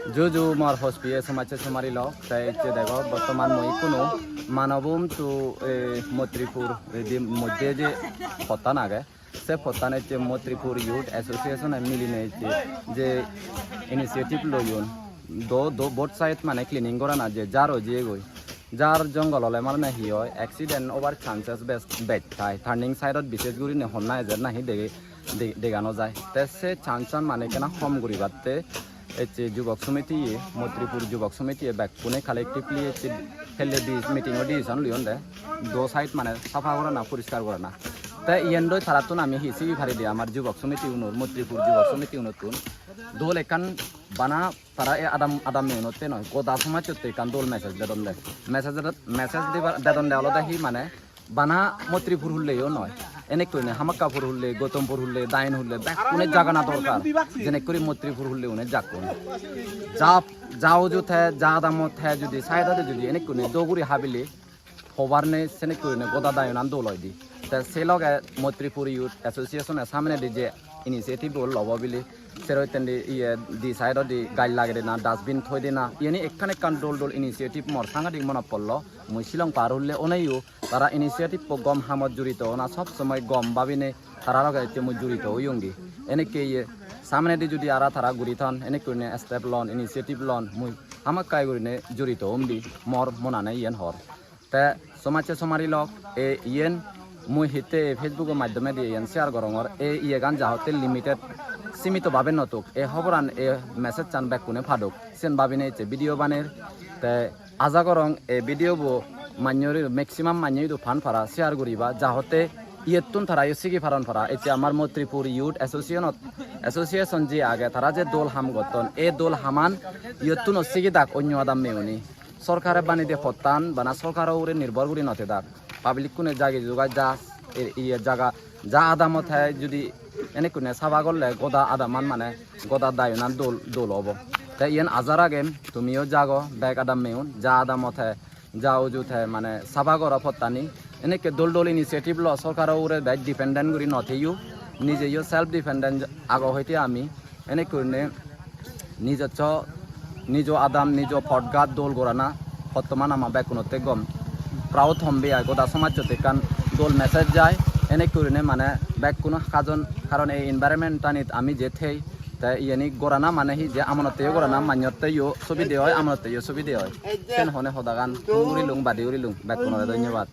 Juju mar hospital semace semari lo tai che দেখো বর্তমান মই কোনো মানবম তো মত্রিপুর যে মধ্যে যে পতান আগে সে পতানে যে মত্রিপুর ইউথ অ্যাসোসিয়েশন মিলিনে যে ইনিশিয়েটিভ লয়ন দো বোথ সাইড মানে ক্লিনিং করা না যে যারও যে গই যার জঙ্গল হলে মানে না হি হয় অ্যাক্সিডেন্ট ওভার চান্সেস বেট থাকে টার্নিং সাইডত বিশেষ করে হন্না এজের নাহি দেখানো যায় তে সে চান্স মানে কেনা কম করি বাদতে যুবক সমিতি মৈত্রীপুর যুবক সমিতি ব্যাকুনে কালেক্টিভলি হেলে মিটিং ডিসিশন লিয়ন দে দো সাইড মানে সাফা করে না পরিষ্কার করে না তাই ইয়ান দই তারাতুন আমি হিসিবি ভারি দিয়ে আমার যুবক সমিতি উনুর মৈত্রীপুর যুবক সমিতি উনতুন দোল একান বানা তারা আদাম মেহনতে নয় গোদা সমাজ চতে একান দোল মেসেজ দেদন দে মেসেজ দেদন দে আলাদা হি মানে বানা মৈত্রীপুর হলেও নয় এনে করে হামাক্কাপুর হলে গৌতমপুর হলে দাইন হলে অনেক জায়গা না দরকার যেনে করে মৈত্রীপুর হলে অনেক যাক যাও যে যা দামত যদি সাইডাতে যদি এনে করে দৌগুড়ি হাবিলি হবার নে সেনে করে গোদা দায়ন আন্দোলন দি তা সে লগে মৈত্রীপুর ইউথ অ্যাসোসিয়েশনের সামনে দি যে ইনিশিয়েটিভ লব বিলি সেরকম দি সাইড দি গাইড লাগে না ডাস্টবিন থই দে না ইয়ে একখানে কান ডোল ইনিশিয়েটিভ মর সাংঘাতিক মনে পড়লো মুই শিলং পার হলে অনেইও তারা ইনিশিয়েটিভ গম হামত জড়িত না সব সময় গম ভাবিনে তারা লগে মুই জড়িত ওইঙ্গি এনেকে ইয়ে সামনে দি যদি আরা তারা ঘুরি থন এনে করে স্টেপ লন ইনিশিয়েটিভ লন মুই আমাক কাই করে জড়িত ওমদি মর মনানে ইয়েন হর তে সমাজে সমারি লক এ ইয়েন মুই হিতে ফেসবুকের মাধ্যমে দিয়ে ইয়েন শেয়ার করঙর ইয়ে গান যাহতে লিমিটেড সীমিত ভাবে নতুক এ খবরান এ মেসেজ চান ব্যাক কোনে ফাদক সেন ভাবিনে ভিডিও বানের তে আজা করং এ ভিডিও বো মান্যরি ম্যাক্সিমাম মান্যই তো ফান ফারা শেয়ার করিবা যাহতে ইয়েতুন তারা সিগি ফারন ফারা এতে আমার মৈত্রীপুর ইউথ অ্যাসোসিয়েশন যে আগে তারা যে দোল হাম গতন এ দোল হামান ইয়েতুন সিগি দাক অন্য আদাম মেউনি সরকারে বানি দে ফতান বানা সরকার ওরে নির্ভর করি নতে দাক পাবলিক কোনে জাগে যোগা যা ইয়ে জায়গা যা আদামত হয় যদি এনে কোনে সাবা করলে গদা আদামান মানে গদা দায়নান দোল হব তাই ইয়ান আজার আগে তুমিও জাগো ব্যাগ আদাম মেউন যা আদামত হয় যা উজুত হয় মানে সাবা করা ফতানি এনেকে দোল ইনিশিয়েটিভ ল সরকার ওরে ব্যাগ ডিপেন্ডেন্ট করি নথেও নিজেও সেলফ ডিপেন্ডেন্ট আগ হইতে আমি এনে করে নিজ আদাম নিজ ফটগাত দোল গোরানা বর্তমান আমার ব্যাগ কোনোতে গম প্রাউড হম্বে গোদা সমাজতে কান দোল মেসেজ যায় এনে করে মানে ব্যাগ কোনো কারণ এই এনভায়রনমেন্ট টানিত আমি যে থেই তাই ইয়ানি গোরানা মানে হি যে আমানতেও গোরানা মান্যতেও ছবি দেওয়া হয় আমানতেও ছবি দেওয়া হয় সেন হনে সদাগান উড়িলুং বাদি উড়িলুং ব্যাগ কোনো ধন্যবাদ